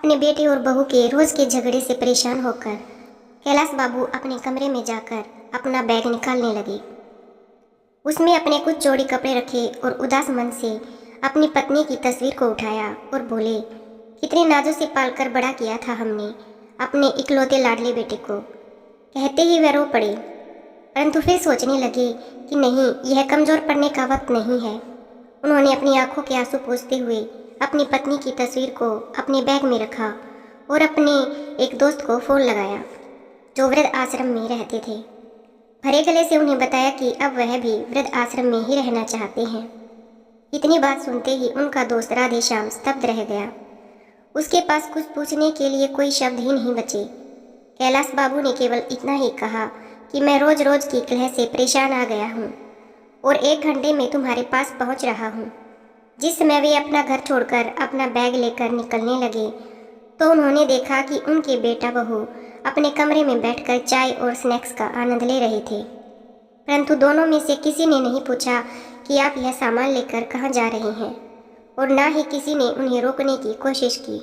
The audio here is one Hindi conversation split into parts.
अपने बेटे और बहू के रोज के झगड़े से परेशान होकर कैलाश बाबू अपने कमरे में जाकर अपना बैग निकालने लगे। उसमें अपने कुछ जोड़ी कपड़े रखे और उदास मन से अपनी पत्नी की तस्वीर को उठाया और बोले, कितने नाजों से पालकर बड़ा किया था हमने अपने इकलौते लाडले बेटे को। कहते ही वह रो पड़े, परंतु फिर सोचने लगे कि नहीं, यह कमजोर पड़ने का वक्त नहीं है। उन्होंने अपनी आंखों के आंसू पोंछते हुए अपनी पत्नी की तस्वीर को अपने बैग में रखा और अपने एक दोस्त को फ़ोन लगाया जो वृद्ध आश्रम में रहते थे। भरे गले से उन्हें बताया कि अब वह भी वृद्ध आश्रम में ही रहना चाहते हैं। इतनी बात सुनते ही उनका दोस्त राधेश्याम स्तब्ध रह गया। उसके पास कुछ पूछने के लिए कोई शब्द ही नहीं बचे। कैलाश बाबू ने केवल इतना ही कहा कि मैं रोज रोज की कलह से परेशान आ गया हूँ और 1 घंटे में तुम्हारे पास पहुँच रहा हूँ। जिस समय वे अपना घर छोड़कर अपना बैग लेकर निकलने लगे तो उन्होंने देखा कि उनके बेटा बहू अपने कमरे में बैठकर चाय और स्नैक्स का आनंद ले रहे थे, परंतु दोनों में से किसी ने नहीं पूछा कि आप यह सामान लेकर कहाँ जा रहे हैं और ना ही किसी ने उन्हें रोकने की कोशिश की।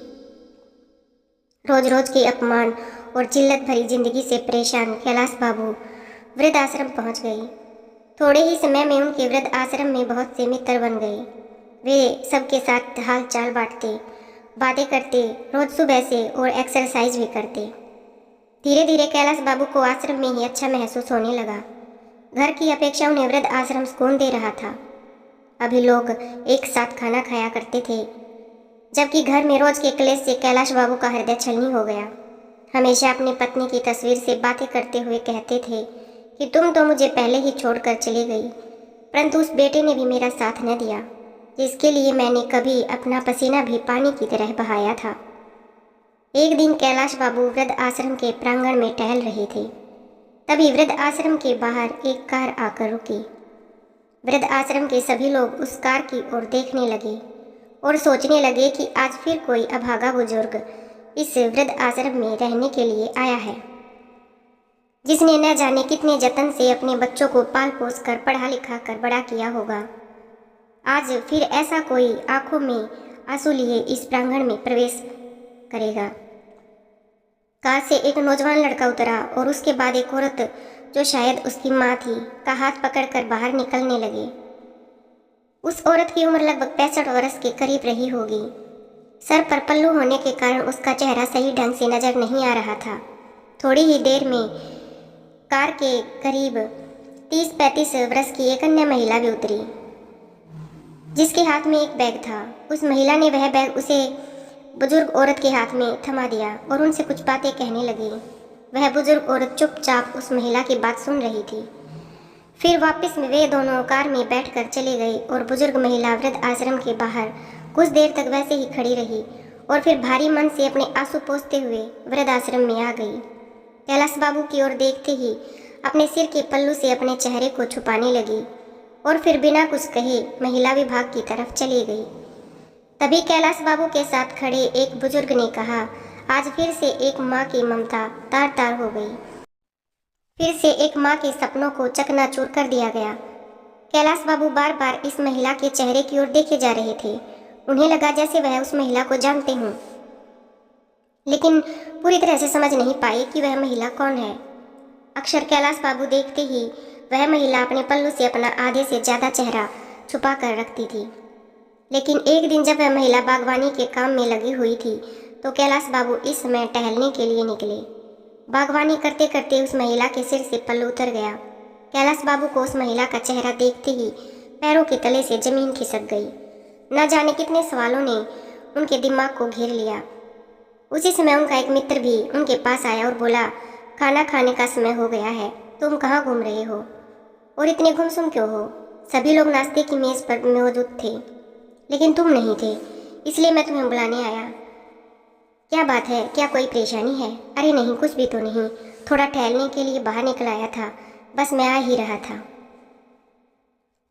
रोज रोज के अपमान और जिल्लत भरी जिंदगी से परेशान कैलाश बाबू वृद्ध आश्रम पहुँच गए। थोड़े ही समय में उनके वृद्ध आश्रम में बहुत से मित्र बन गए। वे सबके साथ हाल चाल बांटते, बातें करते, रोज सुबह से और एक्सरसाइज भी करते। धीरे धीरे कैलाश बाबू को आश्रम में ही अच्छा महसूस होने लगा। घर की अपेक्षा उन्हें वृद्ध आश्रम सुकून दे रहा था। अभी लोग एक साथ खाना खाया करते थे, जबकि घर में रोज के क्लेश से कैलाश बाबू का हृदय छलनी हो गया। हमेशा अपनी पत्नी की तस्वीर से बातें करते हुए कहते थे कि तुम तो मुझे पहले ही छोड़कर चली गई, परंतु उस बेटे ने भी मेरा साथ न दिया जिसके लिए मैंने कभी अपना पसीना भी पानी की तरह बहाया था। एक दिन कैलाश बाबू वृद्ध आश्रम के प्रांगण में टहल रहे थे। तभी वृद्ध आश्रम के बाहर एक कार आकर रुकी। वृद्ध आश्रम के सभी लोग उस कार की ओर देखने लगे और सोचने लगे कि आज फिर कोई अभागा बुजुर्ग इस वृद्ध आश्रम में रहने के लिए आया है, जिसने न जाने कितने जतन से अपने बच्चों को पाल पोस कर पढ़ा लिखा कर बड़ा किया होगा। आज फिर ऐसा कोई आंखों में आंसू लिए इस प्रांगण में प्रवेश करेगा। कार से एक नौजवान लड़का उतरा और उसके बाद एक औरत जो शायद उसकी माँ थी का हाथ पकड़कर बाहर निकलने लगे। उस औरत की उम्र लगभग 65 वर्ष के करीब रही होगी। सर पर पल्लू होने के कारण उसका चेहरा सही ढंग से नजर नहीं आ रहा था। थोड़ी ही देर में कार के करीब 30-35 वर्ष की एक अन्य महिला भी उतरी, जिसके हाथ में एक बैग था। उस महिला ने वह बैग उसे बुजुर्ग औरत के हाथ में थमा दिया और उनसे कुछ बातें कहने लगी। वह बुजुर्ग औरत चुपचाप उस महिला की बात सुन रही थी। फिर वापस में वे दोनों कार में बैठकर चले गए और बुजुर्ग महिला वृद्ध आश्रम के बाहर कुछ देर तक वैसे ही खड़ी रही और फिर भारी मन से अपने आंसू पोंछते हुए वृद्ध आश्रम में आ गई। कैलाश बाबू की ओर देखते ही अपने सिर के पल्लू से अपने चेहरे को छुपाने लगी और फिर बिना कुछ कहे महिला विभाग की तरफ चली गई। तभी कैलाश बाबू के साथ खड़े एक बुजुर्ग ने कहा, आज फिर से एक माँ की ममता तार तार हो गई। फिर से एक माँ के सपनों को चकनाचूर कर दिया गया। कैलाश बाबू बार बार इस महिला के चेहरे की ओर देखे जा रहे थे। उन्हें लगा जैसे वह उस महिला को जानते हों, लेकिन पूरी तरह से समझ नहीं पाए कि वह महिला कौन है। अक्सर कैलाश बाबू देखते ही वह महिला अपने पल्लू से अपना आधे से ज़्यादा चेहरा छुपा कर रखती थी। लेकिन एक दिन जब वह महिला बागवानी के काम में लगी हुई थी तो कैलाश बाबू इस समय टहलने के लिए निकले। बागवानी करते करते उस महिला के सिर से पल्लू उतर गया। कैलाश बाबू को उस महिला का चेहरा देखते ही पैरों के तले से जमीन खिसक गई। न जाने कितने सवालों ने उनके दिमाग को घेर लिया। उसी समय उनका एक मित्र भी उनके पास आया और बोला, खाना खाने का समय हो गया है, तुम कहाँ घूम रहे हो और इतने गुमसुम क्यों हो? सभी लोग नाश्ते की मेज़ पर मौजूद थे, लेकिन तुम नहीं थे, इसलिए मैं तुम्हें बुलाने आया। क्या बात है, क्या कोई परेशानी है? अरे नहीं, कुछ भी तो नहीं, थोड़ा टहलने के लिए बाहर निकल आया था, बस मैं आ ही रहा था।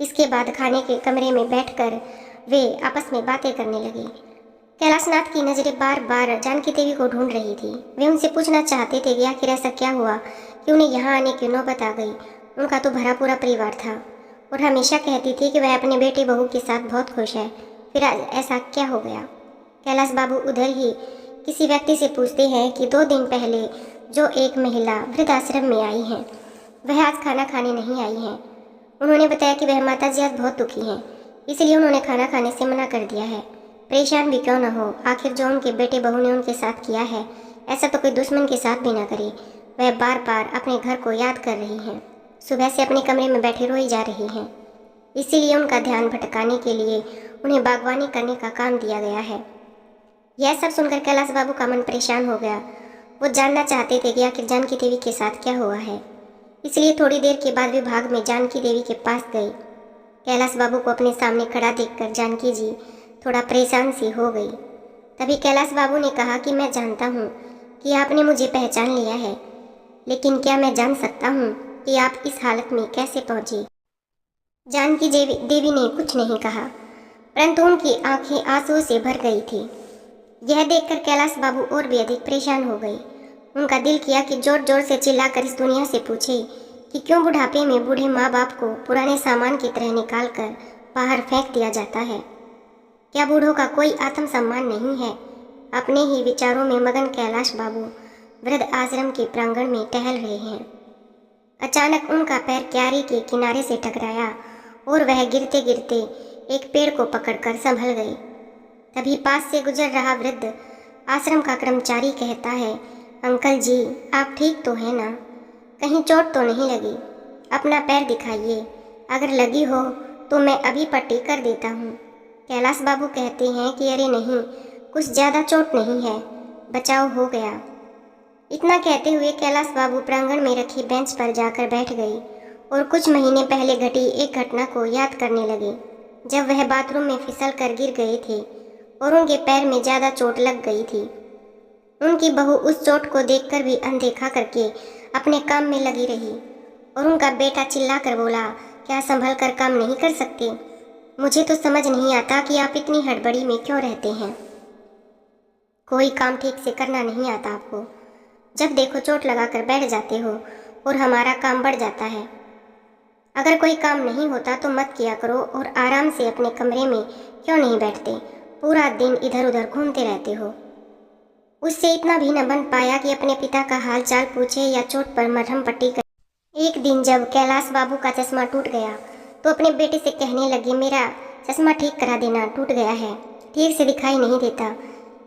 इसके बाद खाने के कमरे में बैठकर वे आपस में बातें करने लगे। कैलाशनाथ की नज़रें बार बार जानकी देवी को ढूंढ रही थी। वे उनसे पूछना चाहते थे कि आखिर ऐसा क्या हुआ कि उन्हें यहाँ आने की नौबत आ गई। उनका तो भरा पूरा परिवार था और हमेशा कहती थी कि वह अपने बेटे बहू के साथ बहुत खुश है, फिर आज ऐसा क्या हो गया? कैलाश बाबू उधर ही किसी व्यक्ति से पूछते हैं कि 2 दिन पहले जो एक महिला वृद्धाश्रम में आई है वह आज खाना खाने नहीं आई है। उन्होंने बताया कि वह माताजी आज बहुत दुखी हैं, इसलिए उन्होंने खाना खाने से मना कर दिया है। परेशान भी क्यों न हो, आखिर जो उनके बेटे बहू ने उनके साथ किया है ऐसा तो कोई दुश्मन के साथ भी ना करे। वह बार बार अपने घर को याद कर रही हैं, सुबह से अपने कमरे में बैठे रोई जा रही हैं। इसीलिए उनका ध्यान भटकाने के लिए उन्हें बागवानी करने का काम दिया गया है। यह सब सुनकर कैलाश बाबू का मन परेशान हो गया। वो जानना चाहते थे कि आखिर जानकी देवी के साथ क्या हुआ है। इसलिए थोड़ी देर के बाद वे भाग में जानकी देवी के पास गए। कैलाश बाबू को अपने सामने खड़ा देखकर जानकी जी थोड़ा परेशान सी हो गई। तभी कैलाश बाबू ने कहा कि मैं जानता हूँ कि आपने मुझे पहचान लिया है, लेकिन क्या मैं जान सकता हूँ कि आप इस हालत में कैसे पहुँची? जानकी देवी ने कुछ नहीं कहा, परंतु उनकी आंखें आंसुओं से भर गई थी। यह देखकर कैलाश बाबू और भी अधिक परेशान हो गए। उनका दिल किया कि जोर जोर से चिल्लाकर इस दुनिया से पूछे कि क्यों बुढ़ापे में बूढ़े माँ बाप को पुराने सामान की तरह निकालकर बाहर फेंक दिया जाता है। क्या बूढ़ों का कोई आत्मसम्मान नहीं है? अपने ही विचारों में मगन कैलाश बाबू वृद्ध आश्रम के प्रांगण में टहल रहे हैं। अचानक उनका पैर क्यारी के किनारे से टकराया और वह गिरते गिरते एक पेड़ को पकड़कर संभल गए। तभी पास से गुजर रहा वृद्ध आश्रम का कर्मचारी कहता है, अंकल जी आप ठीक तो हैं ना? कहीं चोट तो नहीं लगी? अपना पैर दिखाइए, अगर लगी हो तो मैं अभी पट्टी कर देता हूँ। कैलाश बाबू कहते हैं कि अरे नहीं, कुछ ज़्यादा चोट नहीं है, बचाव हो गया। इतना कहते हुए कैलाश बाबू प्रांगण में रखी बेंच पर जाकर बैठ गई और कुछ महीने पहले घटी एक घटना को याद करने लगे, जब वह बाथरूम में फिसल कर गिर गए थे और उनके पैर में ज़्यादा चोट लग गई थी। उनकी बहू उस चोट को देखकर भी अनदेखा करके अपने काम में लगी रही और उनका बेटा चिल्लाकर बोला, क्या संभल कर काम नहीं कर सकते? मुझे तो समझ नहीं आता कि आप इतनी हड़बड़ी में क्यों रहते हैं। कोई काम ठीक से करना नहीं आता आपको, जब देखो चोट लगाकर बैठ जाते हो और हमारा काम बढ़ जाता है। अगर कोई काम नहीं होता तो मत किया करो और आराम से अपने कमरे में क्यों नहीं बैठते, पूरा दिन इधर उधर घूमते रहते हो। उससे इतना भी न बन पाया कि अपने पिता का हाल चाल पूछे या चोट पर मरहम पट्टी करे। एक दिन जब कैलाश बाबू का चश्मा टूट गया तो अपने बेटे से कहने लगे, मेरा चश्मा ठीक करा देना, टूट गया है, ठीक से दिखाई नहीं देता।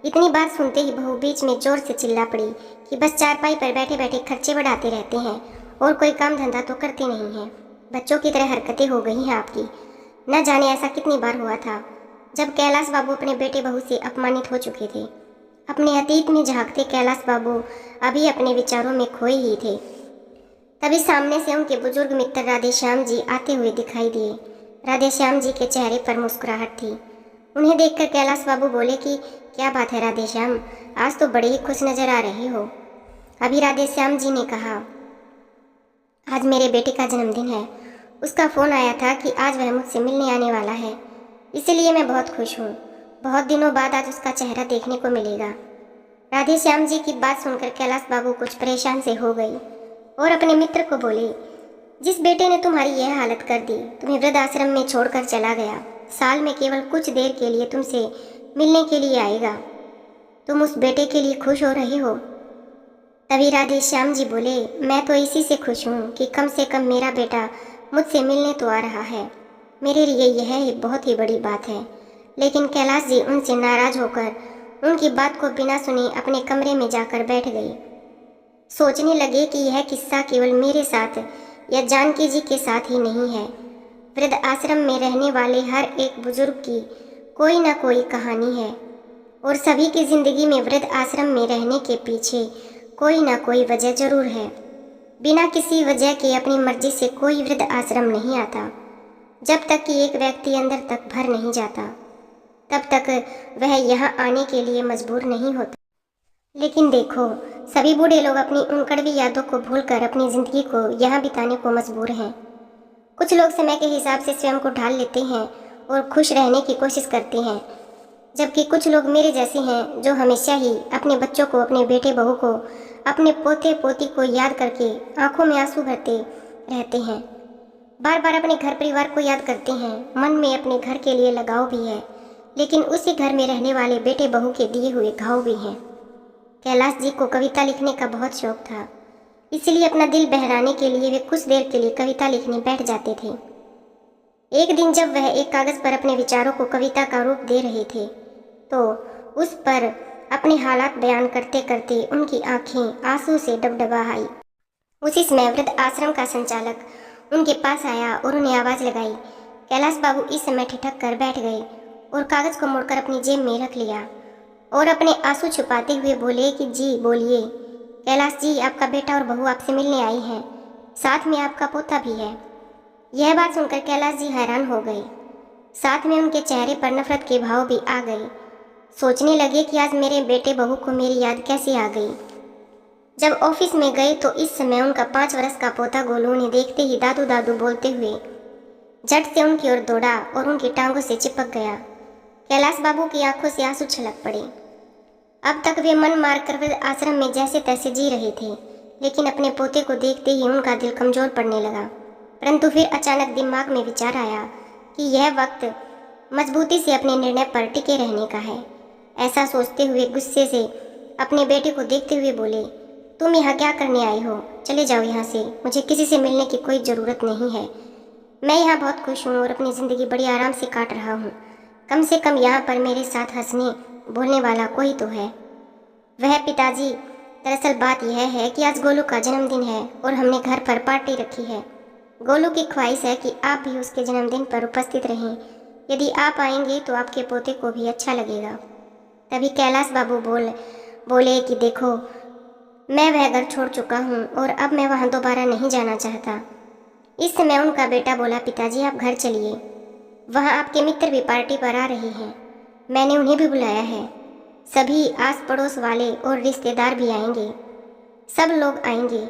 इतनी बात सुनते ही बहू बीच में जोर से चिल्ला पड़ी कि बस चारपाई पर बैठे बैठे खर्चे बढ़ाते रहते हैं और कोई काम धंधा तो करते नहीं हैं। बच्चों की तरह हरकतें हो गई हैं आपकी। न जाने ऐसा कितनी बार हुआ था जब कैलाश बाबू अपने बेटे बहू से अपमानित हो चुके थे। अपने अतीत में झांकते कैलाश बाबू अभी अपने विचारों में खोए ही थे। तभी सामने से उनके बुजुर्ग मित्र राधेश्याम जी आते हुए दिखाई दिए। राधेश्याम जी के चेहरे पर मुस्कुराहट थी। उन्हें देखकर कैलाश बाबू बोले कि क्या बात है राधेश्याम, आज तो बड़े ही खुश नजर आ रहे हो। अभी राधेश्याम जी ने कहा, आज मेरे बेटे का जन्मदिन है, उसका फ़ोन आया था कि आज वह मुझसे मिलने आने वाला है, इसलिए मैं बहुत खुश हूँ। बहुत दिनों बाद आज उसका चेहरा देखने को मिलेगा। राधेश्याम जी की बात सुनकर कैलाश बाबू कुछ परेशान से हो गई और अपने मित्र को बोले, जिस बेटे ने तुम्हारी यह हालत कर दी, तुम्हें वृद्ध आश्रम में छोड़कर चला गया, साल में केवल कुछ देर के लिए तुमसे मिलने के लिए आएगा, तुम उस बेटे के लिए खुश हो रहे हो? तभी राधेश्याम जी बोले, मैं तो इसी से खुश हूँ कि कम से कम मेरा बेटा मुझसे मिलने तो आ रहा है। मेरे लिए यह एक बहुत ही बड़ी बात है। लेकिन कैलाश जी उनसे नाराज होकर उनकी बात को बिना सुने अपने कमरे में जाकर बैठ गई। सोचने लगे कि यह किस्सा केवल मेरे साथ या जानकी जी के साथ ही नहीं है। वृद्ध आश्रम में रहने वाले हर एक बुजुर्ग की कोई ना कोई कहानी है और सभी की जिंदगी में वृद्ध आश्रम में रहने के पीछे कोई ना कोई वजह जरूर है। बिना किसी वजह के अपनी मर्जी से कोई वृद्ध आश्रम नहीं आता। जब तक कि एक व्यक्ति अंदर तक भर नहीं जाता तब तक वह यहाँ आने के लिए मजबूर नहीं होता। लेकिन देखो, सभी बूढ़े लोग अपनी उन कड़वी यादों को भूलकर अपनी ज़िंदगी को यहाँ बिताने को मजबूर हैं। कुछ लोग समय के हिसाब से स्वयं को ढाल लेते हैं और खुश रहने की कोशिश करते हैं, जबकि कुछ लोग मेरे जैसे हैं जो हमेशा ही अपने बच्चों को, अपने बेटे बहू को, अपने पोते पोती को याद करके आंखों में आंसू भरते रहते हैं। बार बार अपने घर परिवार को याद करते हैं। मन में अपने घर के लिए लगाव भी है, लेकिन उसी घर में रहने वाले बेटे बहू के दिए हुए घाव भी हैं। कैलाश जी को कविता लिखने का बहुत शौक था, इसलिए अपना दिल बहलाने के लिए वे कुछ देर के लिए कविता लिखने बैठ जाते थे। एक दिन जब वह एक कागज़ पर अपने विचारों को कविता का रूप दे रहे थे, तो उस पर अपने हालात बयान करते करते उनकी आंखें आंसू से डबडबा आई। उसी समय वृद्ध आश्रम का संचालक उनके पास आया और उन्हें आवाज़ लगाई। कैलाश बाबू इस समय ठिठक कर बैठ गए और कागज़ को मोड़कर अपनी जेब में रख लिया और अपने आंसू छुपाते हुए बोले कि जी बोलिए। कैलाश जी, आपका बेटा और बहू आपसे मिलने आई हैं, साथ में आपका पोता भी है। यह बात सुनकर कैलाश जी हैरान हो गए, साथ में उनके चेहरे पर नफरत के भाव भी आ गए। सोचने लगे कि आज मेरे बेटे बहू को मेरी याद कैसे आ गई। जब ऑफिस में गए तो इस समय उनका 5 वर्ष का पोता गोलू उन्हें देखते ही दादू दादू बोलते हुए झट से उनकी ओर दौड़ा और उनकी टांगों से चिपक गया। कैलाश बाबू की आंखों से आंसू छलक पड़े। अब तक वे मन मारकर वृद्ध आश्रम में जैसे तैसे जी रहे थे, लेकिन अपने पोते को देखते ही उनका दिल कमजोर पड़ने लगा। परंतु फिर अचानक दिमाग में विचार आया कि यह वक्त मजबूती से अपने निर्णय पर टिके रहने का है। ऐसा सोचते हुए गुस्से से अपने बेटे को देखते हुए बोले, तुम यहाँ क्या करने आई हो? चले जाओ यहाँ से, मुझे किसी से मिलने की कोई ज़रूरत नहीं है। मैं यहाँ बहुत खुश हूँ और अपनी ज़िंदगी बड़ी आराम से काट रहा हूँ। कम से कम यहाँ पर मेरे साथ हंसने बोलने वाला कोई तो है। वह पिताजी, दरअसल बात यह है कि आज गोलू का जन्मदिन है और हमने घर पर पार्टी रखी है। गोलू की ख्वाहिश है कि आप भी उसके जन्मदिन पर उपस्थित रहें। यदि आप आएंगे तो आपके पोते को भी अच्छा लगेगा। तभी कैलाश बाबू बोले कि देखो, मैं वह घर छोड़ चुका हूँ और अब मैं वहाँ दोबारा नहीं जाना चाहता। इस समय उनका बेटा बोला, पिताजी आप घर चलिए, वहाँ आपके मित्र भी पार्टी पर आ रहे हैं, मैंने उन्हें भी बुलाया है। सभी आस पड़ोस वाले और रिश्तेदार भी आएंगे, सब लोग आएंगे,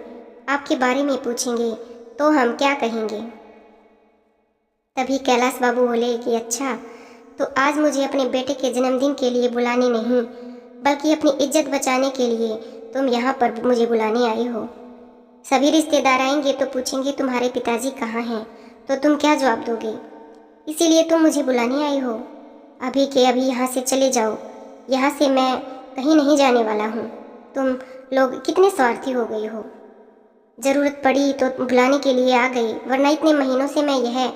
आपके बारे में पूछेंगे तो हम क्या कहेंगे। तभी कैलाश बाबू बोले कि अच्छा, तो आज मुझे अपने बेटे के जन्मदिन के लिए बुलाने नहीं, बल्कि अपनी इज्जत बचाने के लिए तुम यहाँ पर मुझे बुलाने आई हो। सभी रिश्तेदार आएंगे तो पूछेंगे तुम्हारे पिताजी कहाँ हैं, तो तुम क्या जवाब दोगे? इसीलिए तुम मुझे बुलाने आई हो। अभी के अभी यहाँ से चले जाओ, यहाँ से मैं कहीं नहीं जाने वाला हूँ। तुम लोग कितने स्वार्थी हो गए हो, ज़रूरत पड़ी तो बुलाने के लिए आ गई, वरना इतने महीनों से मैं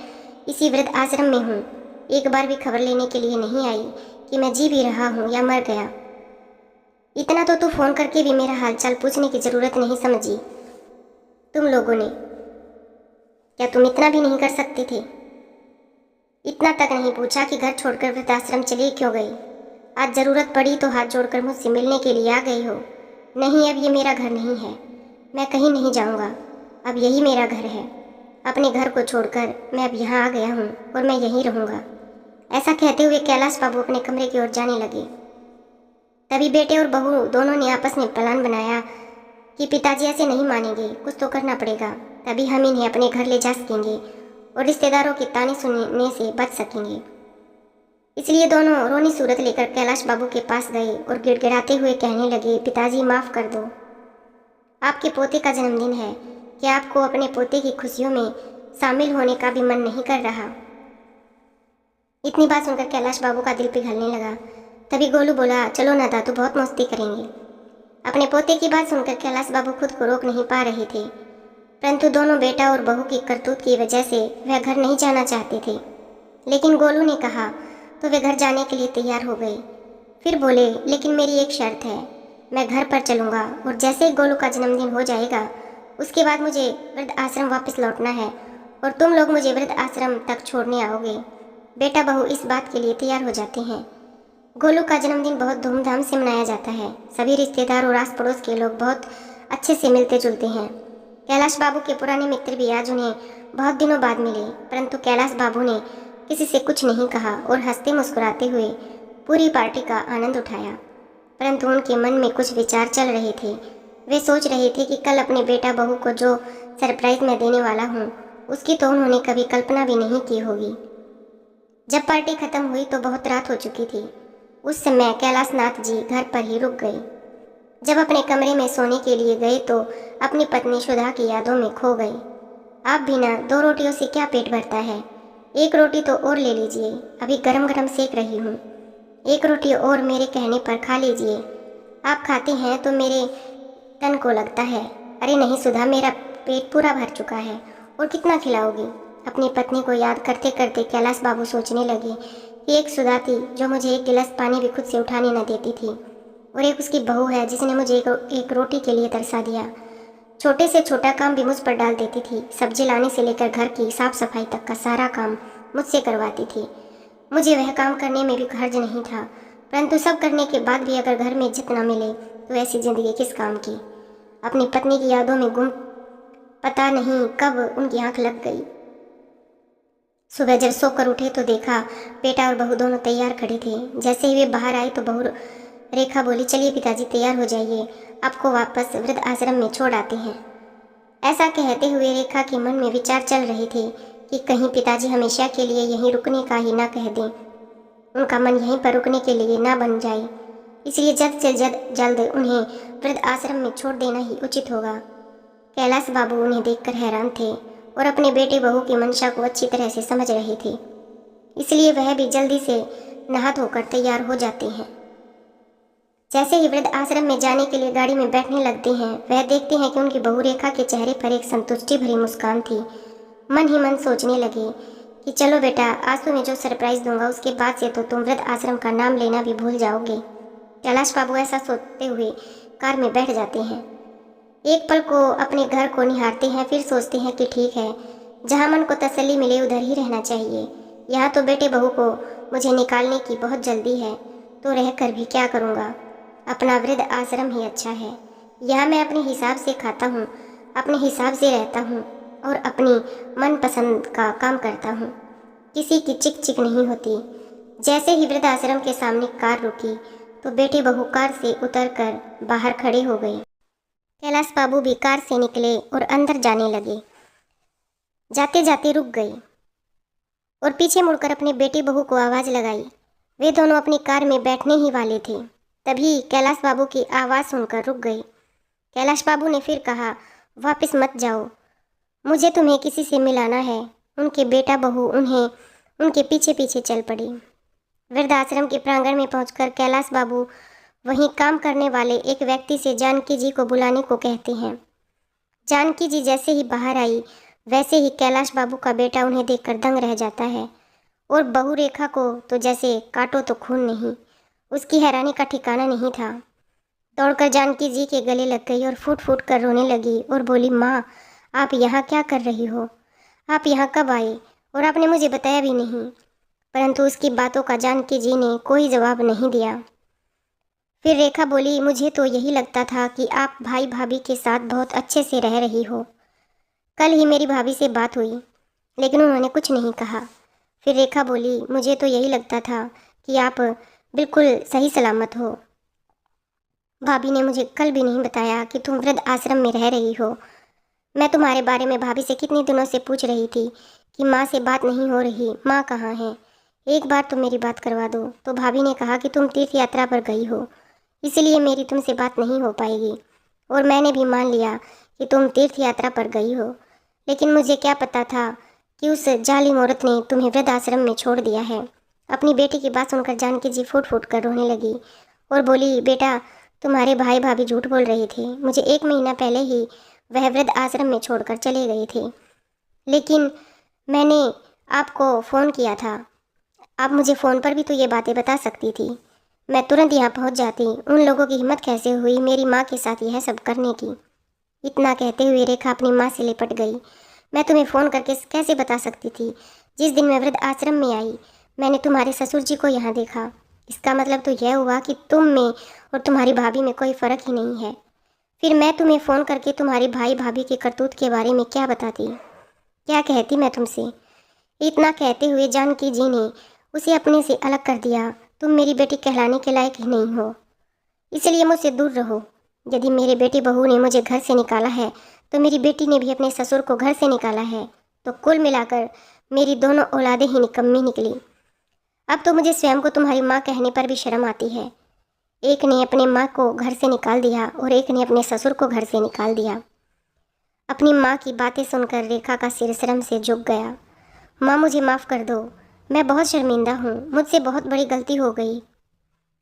इसी वृद्ध आश्रम में हूँ, एक बार भी खबर लेने के लिए नहीं आई कि मैं जी भी रहा हूँ या मर गया। इतना तो फ़ोन करके भी मेरा हालचाल पूछने की ज़रूरत नहीं समझी तुम लोगों ने। क्या तुम इतना भी नहीं कर सकते थे? इतना तक नहीं पूछा कि घर छोड़कर वृद्धाश्रम चली क्यों गई? आज ज़रूरत पड़ी तो हाथ जोड़कर मुझसे मिलने के लिए आ गई हो। नहीं, अब ये मेरा घर नहीं है, मैं कहीं नहीं जाऊंगा, अब यही मेरा घर है। अपने घर को छोड़कर मैं अब यहाँ आ गया हूँ और मैं यहीं रहूँगा। ऐसा कहते हुए कैलाश बाबू अपने कमरे की ओर जाने लगे। तभी बेटे और बहू दोनों ने आपस में प्लान बनाया कि पिताजी ऐसे नहीं मानेंगे, कुछ तो करना पड़ेगा, तभी हम इन्हें अपने घर ले जा सकेंगे और रिश्तेदारों के ताने सुनने से बच सकेंगे। इसलिए दोनों रोनी सूरत लेकर कैलाश बाबू के पास गए और गिड़गिड़ाते हुए कहने लगे, पिताजी माफ़ कर दो, आपके पोते का जन्मदिन है, क्या आपको अपने पोते की खुशियों में शामिल होने का भी मन नहीं कर रहा? इतनी बात सुनकर कैलाश बाबू का दिल पिघलने लगा। तभी गोलू बोला, चलो ना दादू, बहुत मस्ती करेंगे। अपने पोते की बात सुनकर कैलाश बाबू खुद को रोक नहीं पा रहे थे, परंतु दोनों बेटा और बहू की करतूत की वजह से वह घर नहीं जाना चाहते थे। लेकिन गोलू ने कहा तो वे घर जाने के लिए तैयार हो गए। फिर बोले, लेकिन मेरी एक शर्त है, मैं घर पर चलूँगा और जैसे ही गोलू का जन्मदिन हो जाएगा उसके बाद मुझे वृद्ध आश्रम वापस लौटना है और तुम लोग मुझे वृद्ध आश्रम तक छोड़ने आओगे। बेटा बहू इस बात के लिए तैयार हो जाते हैं। गोलू का जन्मदिन बहुत धूमधाम से मनाया जाता है, सभी रिश्तेदार और आस पड़ोस के लोग बहुत अच्छे से मिलते जुलते हैं। कैलाश बाबू के पुराने मित्र भी आज उन्हें बहुत दिनों बाद मिले, परंतु कैलाश बाबू ने किसी से कुछ नहीं कहा और हंसते मुस्कुराते हुए पूरी पार्टी का आनंद उठाया। परंतु उनके मन में कुछ विचार चल रहे थे। वे सोच रहे थे कि कल अपने बेटा बहू को जो सरप्राइज मैं देने वाला हूँ उसकी तो उन्होंने कभी कल्पना भी नहीं की होगी। जब पार्टी खत्म हुई तो बहुत रात हो चुकी थी। उस समय कैलाश नाथ जी घर पर ही रुक गए। जब अपने कमरे में सोने के लिए गए तो अपनी पत्नी सुधा की यादों में खो गए। आप भी ना, 2 रोटियों से क्या पेट भरता है, 1 रोटी तो और ले लीजिए, अभी गरम गरम सेक रही हूँ, 1 रोटी और मेरे कहने पर खा लीजिए, आप खाते हैं तो मेरे तन को लगता है। अरे नहीं सुधा, मेरा पेट पूरा भर चुका है और कितना खिलाओगी? अपनी पत्नी को याद करते करते कैलाश बाबू सोचने लगे कि एक सुधा थी जो मुझे एक गिलास पानी भी खुद से उठाने न देती थी, और एक उसकी बहू है जिसने मुझे एक रोटी के लिए तरसा दिया। छोटे से छोटा काम भी मुझ पर डाल देती थी। सब्जी लाने से लेकर घर की साफ सफाई तक का सारा काम मुझसे करवाती थी। मुझे वह काम करने में भी हर्ज नहीं था, परंतु सब करने के बाद भी अगर घर में इज्जत न मिले तो ऐसी जिंदगी किस काम की। अपनी पत्नी की यादों में गुम पता नहीं कब उनकी आंख लग गई। सुबह जब सोकर उठे तो देखा बेटा और बहू दोनों तैयार खड़े थे। जैसे ही वे बाहर आए तो बहू रेखा बोली, चलिए पिताजी तैयार हो जाइए, आपको वापस वृद्ध आश्रम में छोड़ आते हैं। ऐसा कहते हुए रेखा के मन में विचार चल रहे थे कि कहीं पिताजी हमेशा के लिए यहीं रुकने का ही ना कह दें, उनका मन यहीं पर रुकने के लिए ना बन जाए। इसलिए जल्द से जल्द उन्हें वृद्ध आश्रम में छोड़ देना ही उचित होगा। कैलाश बाबू उन्हें देखकर हैरान थे और अपने बेटे बहू की मंशा को अच्छी तरह से समझ रहे थे, इसलिए वह भी जल्दी से नहा धोकर तैयार हो जाते हैं। जैसे ही वृद्ध आश्रम में जाने के लिए गाड़ी में बैठने लगते हैं, वह देखते हैं कि उनकी बहू रेखा के चेहरे पर एक संतुष्टि भरी मुस्कान थी। मन ही मन सोचने लगे कि चलो बेटा, आज तुम्हें जो सरप्राइज दूंगा उसके बाद से तो तुम वृद्ध आश्रम का नाम लेना भी भूल जाओगे। कैलाश बाबू ऐसा सोचते हुए कार में बैठ जाते हैं। एक पल को अपने घर को निहारते हैं, फिर सोचते हैं कि ठीक है, जहाँ मन को तसल्ली मिले उधर ही रहना चाहिए। यहाँ तो बेटे बहू को मुझे निकालने की बहुत जल्दी है, तो रह कर भी क्या करूँगा। अपना वृद्ध आश्रम ही अच्छा है। यहाँ मैं अपने हिसाब से खाता हूँ, अपने हिसाब से रहता हूँ और अपनी मनपसंद का काम करता हूँ। किसी की चिक चिक नहीं होती। जैसे ही वृद्ध आश्रम के सामने कार रुकी तो बेटे बहू कार से उतरकर बाहर खड़े हो गए। कैलाश बाबू भी कार से निकले और अंदर जाने लगे। जाते जाते रुक गए और पीछे मुड़कर अपने बेटे बहू को आवाज़ लगाई। वे दोनों अपनी कार में बैठने ही वाले थे, तभी कैलाश बाबू की आवाज़ सुनकर रुक गए। कैलाश बाबू ने फिर कहा, वापस मत जाओ, मुझे तुम्हें किसी से मिलाना है। उनके बेटा बहू उनके पीछे पीछे चल पड़े। वृद्ध आश्रम के प्रांगण में पहुंचकर कैलाश बाबू वहीं काम करने वाले एक व्यक्ति से जानकी जी को बुलाने को कहते हैं। जानकी जी जैसे ही बाहर आई, वैसे ही कैलाश बाबू का बेटा उन्हें देखकर दंग रह जाता है, और बहू रेखा को तो जैसे काटो तो खून नहीं। उसकी हैरानी का ठिकाना नहीं था। दौड़कर जानकी जी के गले लग गई और फूट फूट कर रोने लगी और बोली, माँ, आप यहाँ क्या कर रही हो? आप यहाँ कब आए और आपने मुझे बताया भी नहीं। परंतु उसकी बातों का जानकी जी ने कोई जवाब नहीं दिया। फिर रेखा बोली, मुझे तो यही लगता था कि आप भाई भाभी के साथ बहुत अच्छे से रह रही हो। कल ही मेरी भाभी से बात हुई, लेकिन उन्होंने कुछ नहीं कहा। फिर रेखा बोली, मुझे तो यही लगता था कि आप बिल्कुल सही सलामत हो। भाभी ने मुझे कल भी नहीं बताया कि तुम वृद्ध आश्रम में रह रही हो। मैं तुम्हारे बारे में भाभी से कितने दिनों से पूछ रही थी कि माँ से बात नहीं हो रही, माँ कहाँ है, एक बार तो मेरी बात करवा दो। तो भाभी ने कहा कि तुम तीर्थ यात्रा पर गई हो, इसलिए मेरी तुमसे बात नहीं हो पाएगी। और मैंने भी मान लिया कि तुम तीर्थ यात्रा पर गई हो, लेकिन मुझे क्या पता था कि उस जालिम औरत ने तुम्हें वृद्ध आश्रम में छोड़ दिया है। अपनी बेटी की बात सुनकर जानकी जी फूट फूट कर रोने लगी और बोली, बेटा, तुम्हारे भाई भाभी झूठ बोल रहे थे। मुझे 1 महीना पहले ही वह वृद्ध आश्रम में छोड़कर चले गए थे, लेकिन मैंने आपको फ़ोन किया था। आप मुझे फ़ोन पर भी तो ये बातें बता सकती थी, मैं तुरंत यहाँ पहुँच जाती। उन लोगों की हिम्मत कैसे हुई मेरी माँ के साथ यह सब करने की। इतना कहते हुए रेखा अपनी माँ से लिपट गई। मैं तुम्हें फ़ोन करके कैसे बता सकती थी? जिस दिन मैं वृद्ध आश्रम में आई, मैंने तुम्हारे ससुर जी को यहाँ देखा। इसका मतलब तो यह हुआ कि तुम में और तुम्हारी भाभी में कोई फ़र्क ही नहीं है। फिर मैं तुम्हें फ़ोन करके तुम्हारे भाई भाभी के करतूत के बारे में क्या बताती, क्या कहती मैं तुमसे? इतना कहते हुए जानकी जी ने उसे अपने से अलग कर दिया। तुम मेरी बेटी कहलाने के लायक ही नहीं हो, इसलिए मुझसे दूर रहो। यदि मेरे बेटी बहू ने मुझे घर से निकाला है तो मेरी बेटी ने भी अपने ससुर को घर से निकाला है, तो कुल मिलाकर मेरी दोनों औलादें ही निकम्मी निकली। अब तो मुझे स्वयं को तुम्हारी माँ कहने पर भी शर्म आती है। एक ने अपने माँ को घर से निकाल दिया और एक ने अपने ससुर को घर से निकाल दिया। अपनी माँ की बातें सुनकर रेखा का सिर शर्म से झुक गया। माँ, मुझे माफ़ कर दो, मैं बहुत शर्मिंदा हूँ, मुझसे बहुत बड़ी गलती हो गई।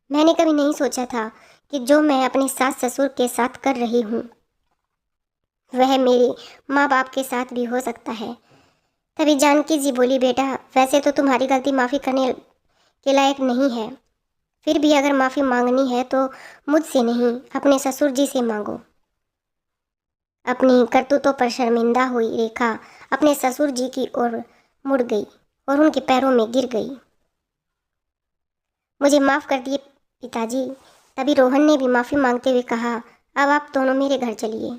मैंने कभी नहीं सोचा था कि जो मैं अपने सास ससुर के साथ कर रही हूँ वह मेरे माँ बाप के साथ भी हो सकता है। तभी जानकी जी बोली, बेटा वैसे तो तुम्हारी गलती माफ़ी करने के लायक नहीं है, फिर भी अगर माफ़ी मांगनी है तो मुझसे नहीं, अपने ससुर जी से मांगो। अपनी करतूतों पर शर्मिंदा हुई रेखा अपने ससुर जी की ओर मुड़ गई और उनके पैरों में गिर गई। मुझे माफ़ कर दिए पिताजी। तभी रोहन ने भी माफ़ी मांगते हुए कहा, अब आप दोनों मेरे घर चलिए,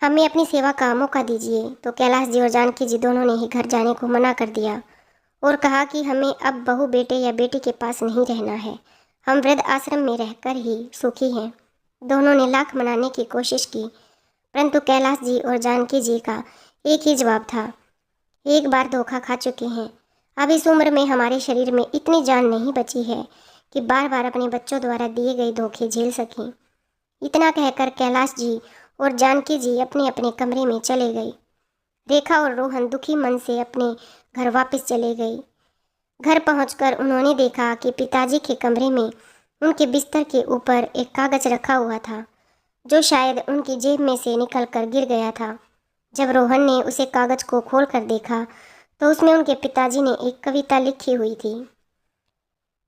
हमें अपनी सेवा का मौका दीजिए। तो कैलाश जी और जानकी जी दोनों ने ही घर जाने को मना कर दिया और कहा कि हमें अब बहू बेटे या बेटी के पास नहीं रहना है, हम वृद्ध आश्रम में रहकर ही सुखी हैं। दोनों ने लाख मनाने की कोशिश की, परंतु कैलाश जी और जानकी जी का एक ही जवाब था, एक बार धोखा खा चुके हैं, अब इस उम्र में हमारे शरीर में इतनी जान नहीं बची है कि बार बार अपने बच्चों द्वारा दिए गए धोखे झेल सकें। इतना कहकर कैलाश जी और जानकी जी अपने अपने कमरे में चले गए। रेखा और रोहन दुखी मन से अपने घर वापस चले गए। घर पहुंचकर उन्होंने देखा कि पिताजी के कमरे में उनके बिस्तर के ऊपर एक कागज रखा हुआ था, जो शायद उनकी जेब में से निकलकर गिर गया था। जब रोहन ने उसे कागज को खोलकर देखा तो उसमें उनके पिताजी ने एक कविता लिखी हुई थी।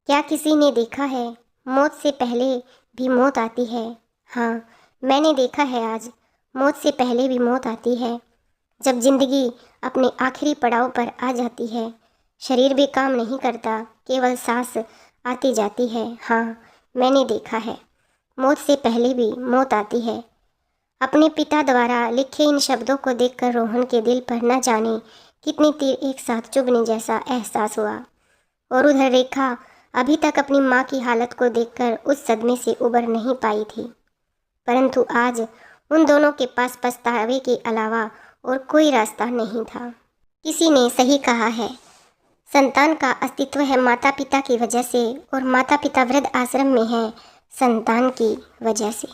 क्या किसी ने देखा है, मौत से पहले भी मौत आती है। हाँ, मैंने देखा है आज, मौत से पहले भी मौत आती है। जब जिंदगी अपने आखिरी पड़ाव पर आ जाती है, शरीर भी काम नहीं करता, केवल सांस आती जाती है। हाँ, मैंने देखा है, मौत से पहले भी मौत आती है। अपने पिता द्वारा लिखे इन शब्दों को देखकर रोहन के दिल पर न जाने कितनी तीर एक साथ चुभने जैसा एहसास हुआ। और उधर रेखा अभी तक अपनी माँ की हालत को देखकर उस सदमे से उबर नहीं पाई थी, परंतु आज उन दोनों के पास पछतावे के अलावा और कोई रास्ता नहीं था। किसी ने सही कहा है, संतान का अस्तित्व है माता पिता की वजह से और माता पिता वृद्ध आश्रम में है संतान की वजह से।